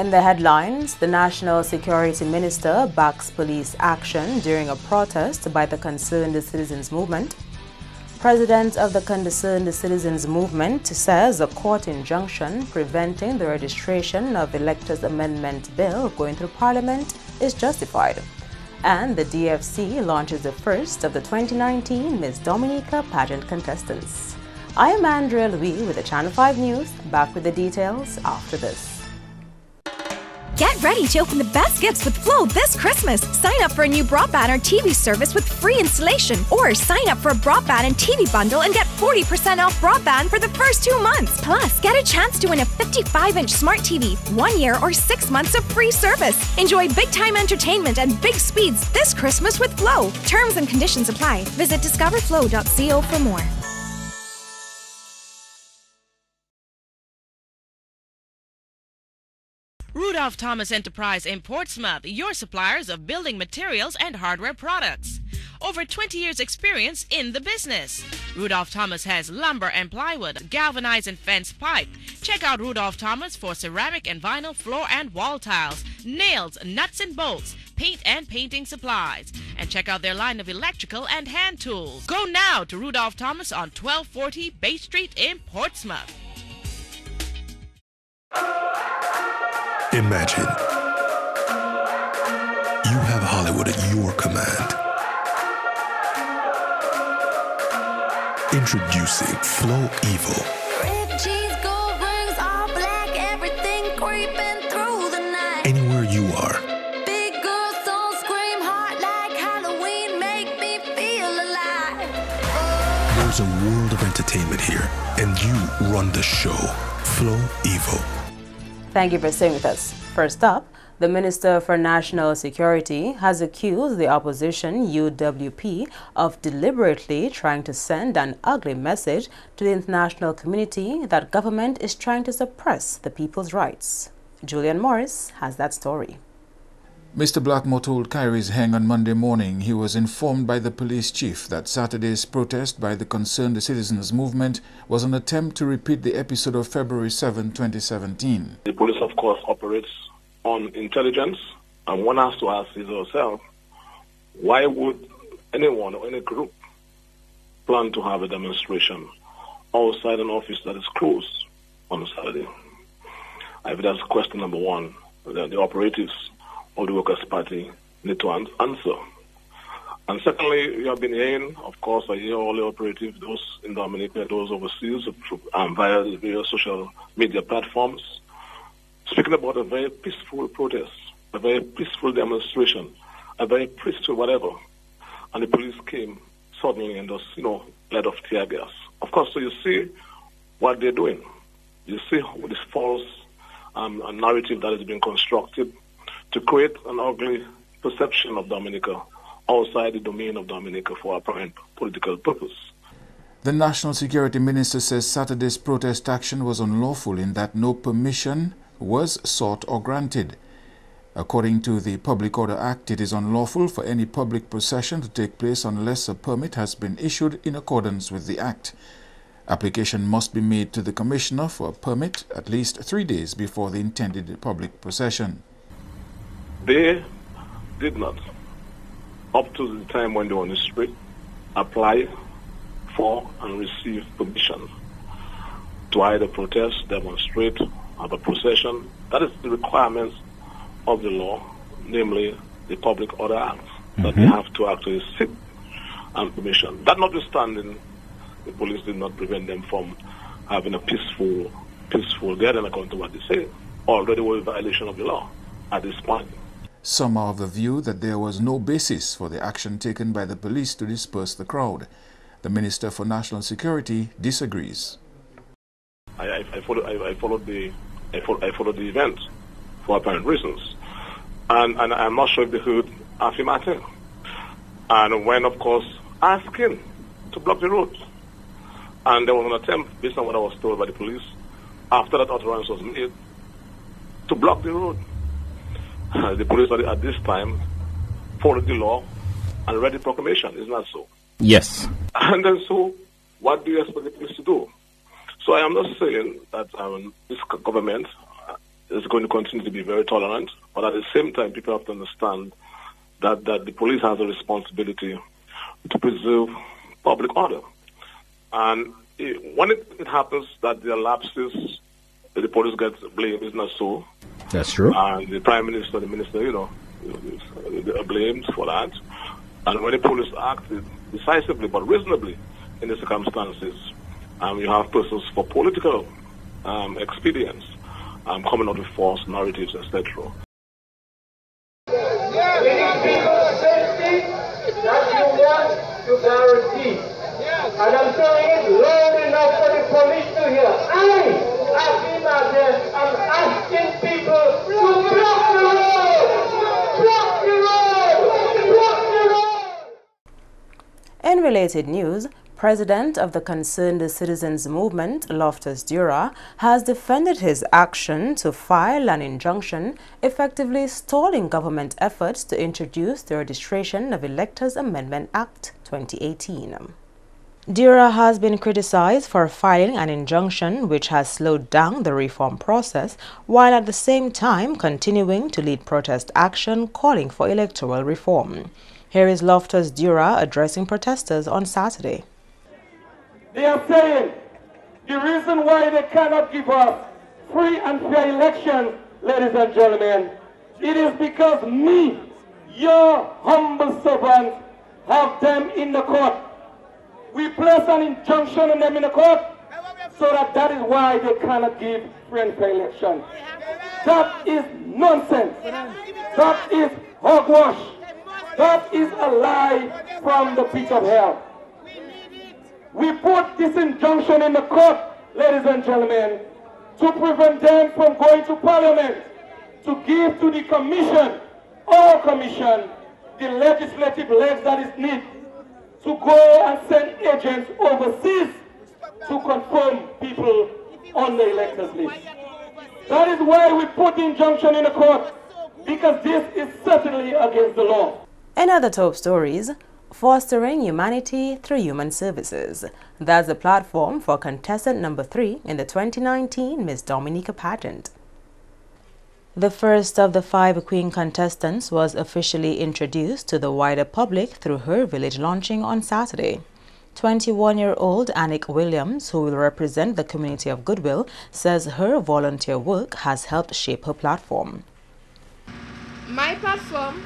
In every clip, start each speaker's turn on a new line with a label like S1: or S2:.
S1: In the headlines, the National Security Minister backs police action during a protest by the Concerned Citizens Movement. President of the Concerned Citizens Movement says a court injunction preventing the registration of Electors Amendment Bill going through Parliament is justified. And the DFC launches the first of the 2019 Miss Dominica pageant contestants. I am Andrea Louis with the Channel 5 News, back with the details after this.
S2: Get ready to open the best gifts with Flow this Christmas. Sign up for a new broadband or TV service with free installation, or sign up for a broadband and TV bundle and get 40% off broadband for the first 2 months. Plus, get a chance to win a 55-inch smart TV, 1 year or 6 months of free service. Enjoy big-time entertainment and big speeds this Christmas with Flow. Terms and conditions apply. Visit discoverflow.co for more.
S3: Rudolph Thomas Enterprise in Portsmouth, your suppliers of building materials and hardware products. Over 20 years experience in the business. Rudolph Thomas has lumber and plywood, galvanized and fence pipe. Check out Rudolph Thomas for ceramic and vinyl floor and wall tiles, nails, nuts and bolts, paint and painting supplies. And check out their line of electrical and hand tools. Go now to Rudolph Thomas on 1240 Bay Street in Portsmouth.
S4: Imagine you have Hollywood at your command. Introducing Flow Evil.
S5: Red cheese, gold rings, all black, everything creeping through the night.
S4: Anywhere you are.
S5: Big girls don't scream hard like Halloween, make me feel alive.
S4: There's a world of entertainment here, and you run the show. Flow Evil.
S1: Thank you for staying with us. First up, the Minister for National Security has accused the opposition UWP of deliberately trying to send an ugly message to the international community that government is trying to suppress the people's rights. Julian Morris has that story.
S6: Mr. Blackmore told Kyrie's Hang on Monday morning he was informed by the police chief that Saturday's protest by the Concerned Citizens Movement was an attempt to repeat the episode of February 7, 2017.
S7: The police, of course, operates on intelligence, and one has to ask himself, why would anyone or any group plan to have a demonstration outside an office that is closed on Saturday? I think that's question number one. The operatives of the Workers' Party need to answer. And secondly, we have been hearing, of course, I hear all the operatives, those in Dominica, those overseas, via the various social media platforms, speaking about a very peaceful protest, a very peaceful demonstration, a very peaceful whatever. And the police came suddenly and just, let off tear gas. Of course, so you see what they're doing. You see this false narrative that has been constructed to create an ugly perception of Dominica outside the domain of Dominica for apparent political purpose.
S6: The National Security Minister says Saturday's protest action was unlawful in that no permission was sought or granted. According to the Public Order Act, it is unlawful for any public procession to take place unless a permit has been issued in accordance with the Act. Application must be made to the Commissioner for a permit at least 3 days before the intended public procession.
S7: They did not, up to the time when they were on the street, apply for and receive permission to either protest, demonstrate, have a procession. That is the requirements of the law, namely the Public Order Act, that they have to actually seek permission. That notwithstanding, the police did not prevent them from having a peaceful gathering according to what they say. Already were a violation of the law at this point.
S6: Some are of the view that there was no basis for the action taken by the police to disperse the crowd. The Minister for National Security disagrees.
S7: I followed the event for apparent reasons, and I'm not sure if they heard Afi Martin, and when, of course, asking to block the road, and there was an attempt, based on what I was told by the police, after that utterance was made, to block the road. The police at this time followed the law and read the proclamation, isn't that so?
S8: Yes.
S7: And then so, what do you expect the police to do? So I am not saying that this government is going to continue to be very tolerant, but at the same time, people have to understand that the police has a responsibility to preserve public order. And when it happens that there are lapses, the police gets blamed. It's not so.
S8: That's true.
S7: And the Prime Minister, the Minister, they are blamed for that. And when the police act decisively but reasonably in the circumstances, you have persons for political expedience coming out with false narratives, etc.
S9: We need people's safety that you want to guarantee. And I'm saying it loud enough for the police to hear. I'm asking people to block the road! Block the road! Block the road!
S1: In related news, President of the Concerned Citizens Movement, Loftus Dura, has defended his action to file an injunction effectively stalling government efforts to introduce the Registration of Electors Amendment Act 2018. Dura has been criticized for filing an injunction which has slowed down the reform process, while at the same time continuing to lead protest action calling for electoral reform. Here is Loftus Dura addressing protesters on Saturday.
S9: They are saying the reason why they cannot give us free and fair elections, ladies and gentlemen, it is because me, your humble servants, have them in the court. We place an injunction on them in the court, so that is why they cannot give free and fair elections. That is nonsense. That is hogwash. That is a lie from the pit of hell. We put this injunction in the court, ladies and gentlemen, to prevent them from going to Parliament, to give to the Commission, our Commission, the legislative legs that is needed, to go and send agents overseas to confirm people on the electors list. That is why we put the injunction in the court, because this is certainly against the law.
S1: In other top stories, fostering humanity through human services. That's the platform for contestant number 3 in the 2019 Miss Dominica pageant. The first of the 5 queen contestants was officially introduced to the wider public through her village launching on Saturday. 21-year-old Annick Williams, who will represent the community of Goodwill, says her volunteer work has helped shape her platform.
S10: My platform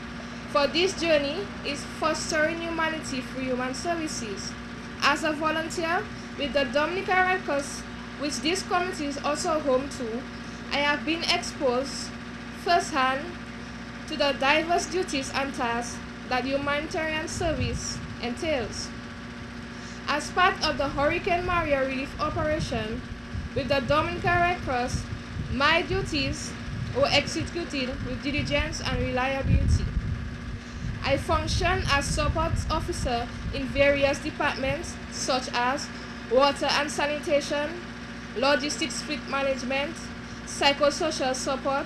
S10: for this journey is fostering humanity through human services. As a volunteer with the Dominica Red Cross, which this community is also home to, I have been exposed firsthand to the diverse duties and tasks that humanitarian service entails. As part of the Hurricane Maria relief operation with the Dominica Red Cross, my duties were executed with diligence and reliability. I function as support officer in various departments such as water and sanitation, logistics fleet management, psychosocial support,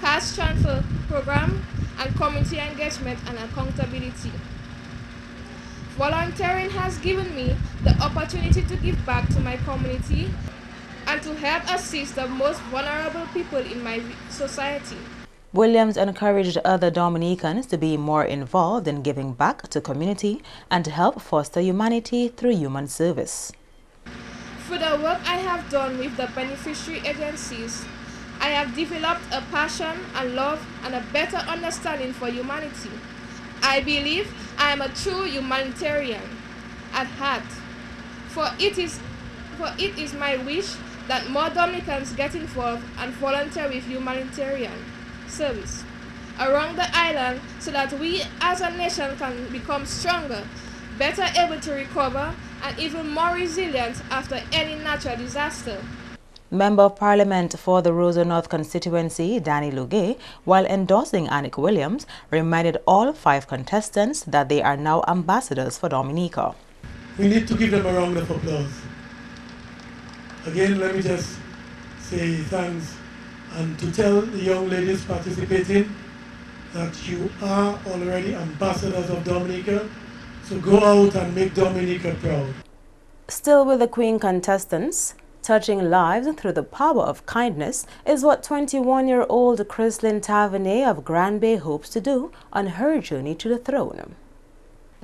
S10: cash transfer program, and community engagement and accountability. Volunteering has given me the opportunity to give back to my community and to help assist the most vulnerable people in my society.
S1: Williams encouraged other Dominicans to be more involved in giving back to community and to help foster humanity through human service.
S10: Through the work I have done with the beneficiary agencies, I have developed a passion and love and a better understanding for humanity. I believe I am a true humanitarian at heart, for it is my wish that more Dominicans get involved and volunteer with humanitarian service around the island so that we as a nation can become stronger, better able to recover, and even more resilient after any natural disaster.
S1: Member of Parliament for the Roseau North constituency, Danny Lugay, while endorsing Annick Williams, reminded all 5 contestants that they are now ambassadors for Dominica.
S11: We need to give them a round of applause. Again, let me just say thanks and to tell the young ladies participating that you are already ambassadors of Dominica, so go out and make Dominica proud.
S1: Still with the Queen contestants, Touching lives through the power of kindness is what 21-year-old Chrislyn Tavernier of Grand Bay hopes to do on her journey to the throne.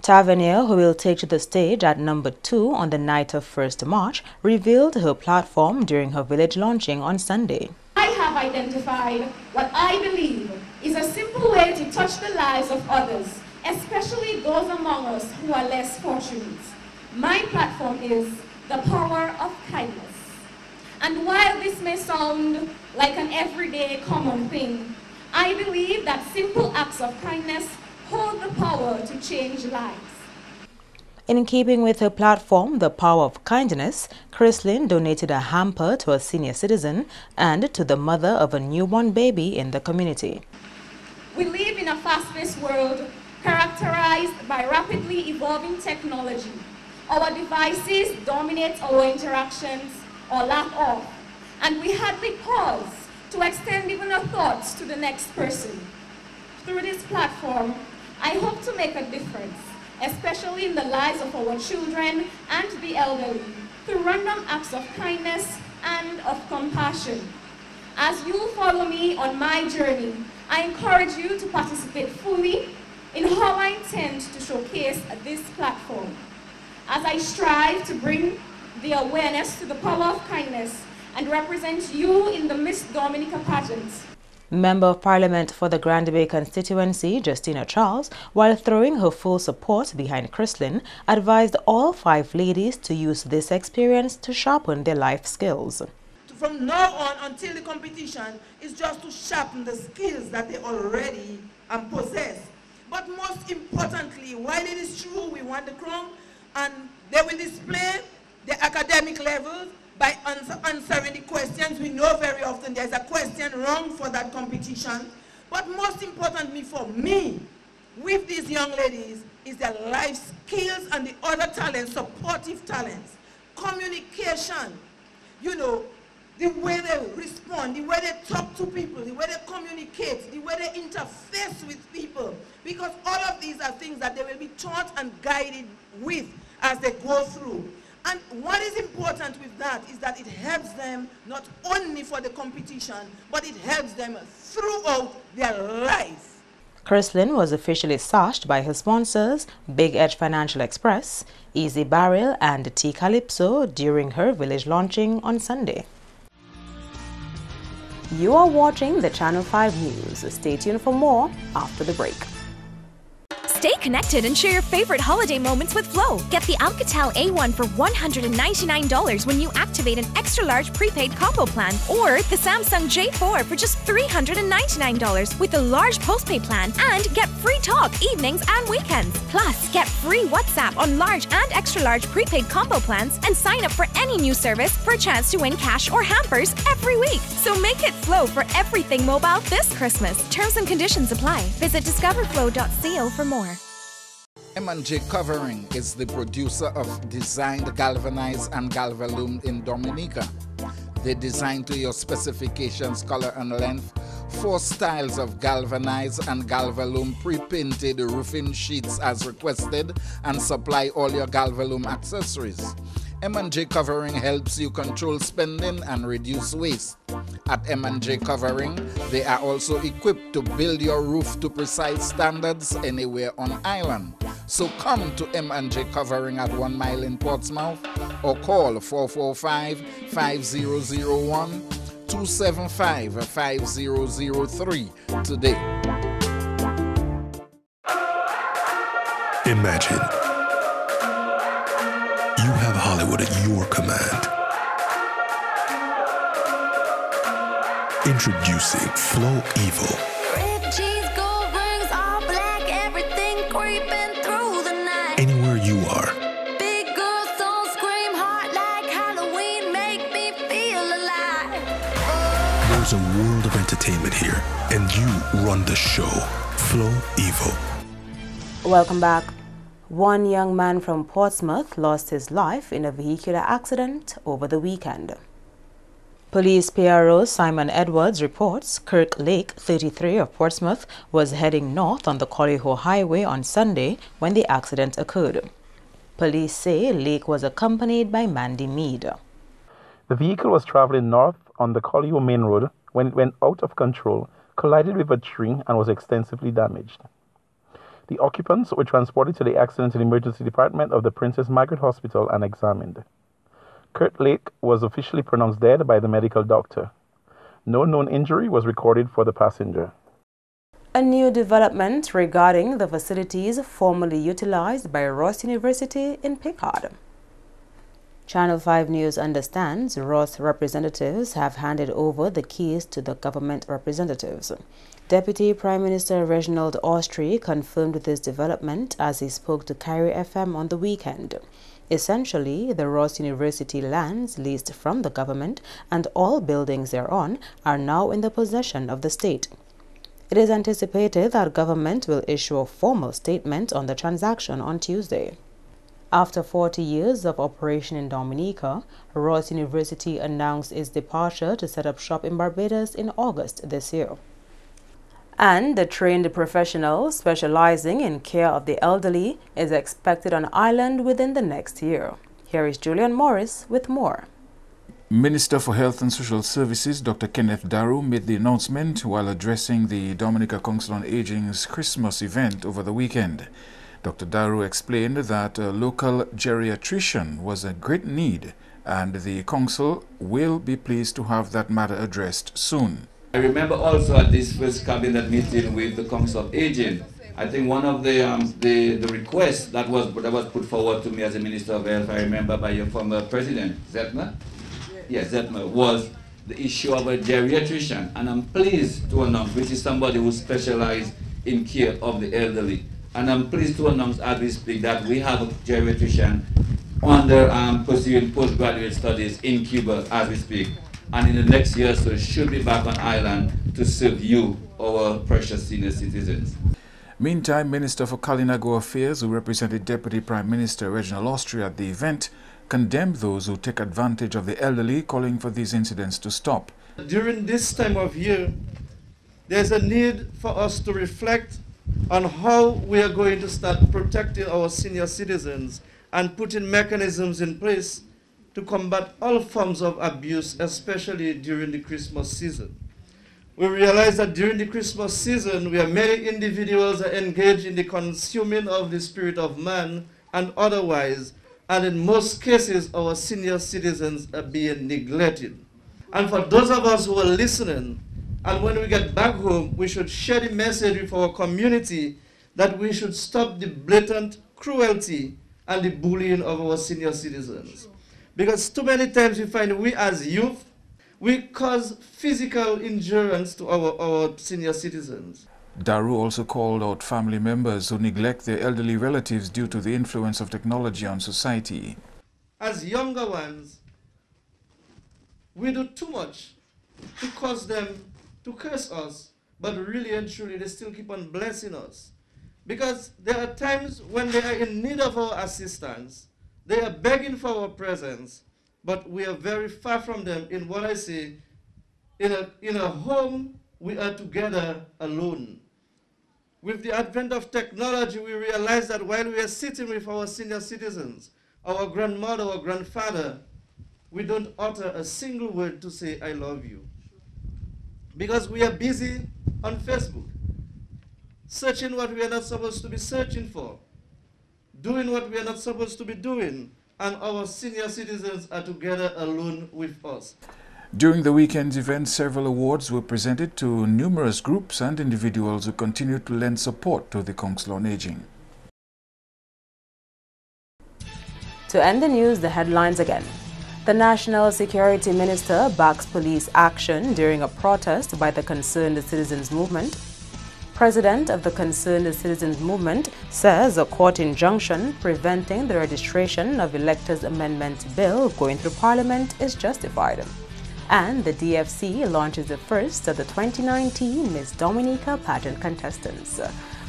S1: Tavernier, who will take to the stage at number 2 on the night of 1st March, revealed her platform during her village launching on Sunday.
S8: I have identified what I believe is a simple way to touch the lives of others, especially those among us who are less fortunate. My platform is the power of kindness. And while this may sound like an everyday common thing, I believe that simple acts of kindness hold the power to change lives.
S1: In keeping with her platform, The Power of Kindness, Chrislyn donated a hamper to a senior citizen and to the mother of a newborn baby in the community.
S8: We live in a fast-paced world characterized by rapidly evolving technology. Our devices dominate our interactions or lack of, and we hardly pause to extend even our thoughts to the next person. Through this platform, I hope to make a difference, especially in the lives of our children and the elderly, through random acts of kindness and of compassion. As you follow me on my journey, I encourage you to participate fully in how I intend to showcase this platform, as I strive to bring the awareness to the power of kindness and represent you in the Miss Dominica pageant.
S1: Member of Parliament for the Grand Bay constituency, Justina Charles, while throwing her full support behind Chrislyn, advised all 5 ladies to use this experience to sharpen their life skills.
S12: From now on until the competition is just to sharpen the skills that they already possess. But most importantly, while it is true we want the crown, and they will display the academic levels by answering the questions. We know very often there's a question wrong for that competition. But most importantly for me, with these young ladies, is their life skills and the other talents, supportive talents, communication, you know, the way they respond, the way they talk to people, the way they communicate, the way they interface with people. Because all of these are things that they will be taught and guided with as they go through. And what is important with that is that it helps them not only for the competition, but it helps them throughout their life.
S1: Chrislyn was officially sashed by her sponsors, Big Edge Financial Express, Easy Barrel and T Calypso during her village launching on Sunday. You are watching the Channel 5 News. Stay tuned for more after the break.
S2: Stay connected and share your favorite holiday moments with Flow. Get the Alcatel A1 for $199 when you activate an extra-large prepaid combo plan, or the Samsung J4 for just $399 with a large postpaid plan, and get free talk evenings and weekends. Plus, get free WhatsApp on large and extra-large prepaid combo plans and sign up for any new service for a chance to win cash or hampers every week. So make it Flow for everything mobile this Christmas. Terms and conditions apply. Visit discoverflow.co for more.
S13: M&J Covering is the producer of designed galvanized and galvalume in Dominica. They design to your specifications, color and length, 4 styles of galvanized and galvalume pre-painted roofing sheets as requested, and supply all your galvalume accessories. M&J Covering helps you control spending and reduce waste. At M&J Covering, they are also equipped to build your roof to precise standards anywhere on island. So come to M&J Covering at 1 Mile in Portsmouth or call 445-5001 275-5003 today.
S4: Imagine you have Hollywood at your command. Introducing Flow Evo.
S5: Red cheese, gold rings, all black, everything creeping through the night.
S4: Anywhere you are.
S5: Big girls don't scream hard like Halloween, make me feel alive.
S4: There's a world of entertainment here, and you run the show. Flow Evo.
S1: Welcome back. One young man from Portsmouth lost his life in a vehicular accident over the weekend. Police PRO Simon Edwards reports Kirk Lake, 33 of Portsmouth, was heading north on the Collyho Highway on Sunday when the accident occurred. Police say Lake was accompanied by Mandy Mead.
S14: The vehicle was traveling north on the Collio Main Road when it went out of control, collided with a tree, and was extensively damaged. The occupants were transported to the Accident and Emergency Department of the Princess Margaret Hospital and examined. Kurt Lake was officially pronounced dead by the medical doctor. No known injury was recorded for the passenger.
S1: A new development regarding the facilities formerly utilized by Ross University in Picard. Channel 5 News understands Ross representatives have handed over the keys to the government representatives. Deputy Prime Minister Reginald Austrie confirmed this development as he spoke to Kyrie FM on the weekend. Essentially, the Ross University lands leased from the government and all buildings thereon are now in the possession of the state. It is anticipated that government will issue a formal statement on the transaction on Tuesday. After 40 years of operation in Dominica, Ross University announced its departure to set up shop in Barbados in August this year. And a trained professional specializing in care of the elderly is expected on island within the next year. Here is Julian Morris with more.
S6: Minister for Health and Social Services Dr. Kenneth Daru made the announcement while addressing the Dominica Council on Aging's Christmas event over the weekend. Dr. Daru explained that local geriatrician was a great need and the council will be pleased to have that matter addressed soon.
S15: I remember also at this first cabinet meeting with the Council of Aging, I think one of the requests that was put forward to me as a Minister of Health, I remember by your former President, Zetmer? Yes, Zetmer, was the issue of a geriatrician. And I'm pleased to announce, which is somebody who specializes in care of the elderly. And I'm pleased to announce as we speak that we have a geriatrician under pursuing postgraduate studies in Cuba as we speak. And in the next year or so should be back on island to serve you, our precious senior citizens.
S6: Meantime, Minister for Kalinago Affairs, who represented Deputy Prime Minister Reginald Austrie at the event, condemned those who take advantage of the elderly, calling for these incidents to stop.
S16: During this time of year, there's a need for us to reflect on how we are going to start protecting our senior citizens and putting mechanisms in place to combat all forms of abuse, especially during the Christmas season. We realize that during the Christmas season, where many individuals are engaged in the consuming of the spirit of man and otherwise, and in most cases, our senior citizens are being neglected. And for those of us who are listening, and when we get back home, we should share the message with our community that we should stop the blatant cruelty and the bullying of our senior citizens. Because too many times we find we as youth, we cause physical injuries to our senior citizens.
S6: Daru also called out family members who neglect their elderly relatives due to the influence of technology on society.
S16: As younger ones, we do too much to cause them to curse us, but really and truly they still keep on blessing us. Because there are times when they are in need of our assistance, they are begging for our presence, but we are very far from them in what I say, in a home we are together alone. With the advent of technology, we realize that while we are sitting with our senior citizens, our grandmother or grandfather, we don't utter a single word to say, I love you. Because we are busy on Facebook, searching what we are not supposed to be searching for, doing what we are not supposed to be doing, and our senior citizens are together alone with us.
S6: During the weekend's event, several awards were presented to numerous groups and individuals who continued to lend support to the Council on Aging.
S1: To end the news, the headlines again. The National Security Minister backs police action during a protest by the Concerned Citizens Movement. President of the Concerned Citizens Movement says a court injunction preventing the registration of Electors Amendment Bill going through Parliament is justified. And the DFC launches the first of the 2019 Miss Dominica pageant contestants.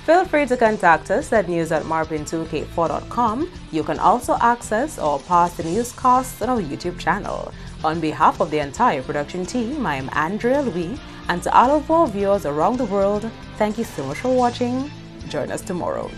S1: Feel free to contact us at news@marpin2k4.com. You can also access or past newscasts on our YouTube channel. On behalf of the entire production team, I am Andrea Louis, and to all of our viewers around the world, thank you so much for watching. Join us tomorrow.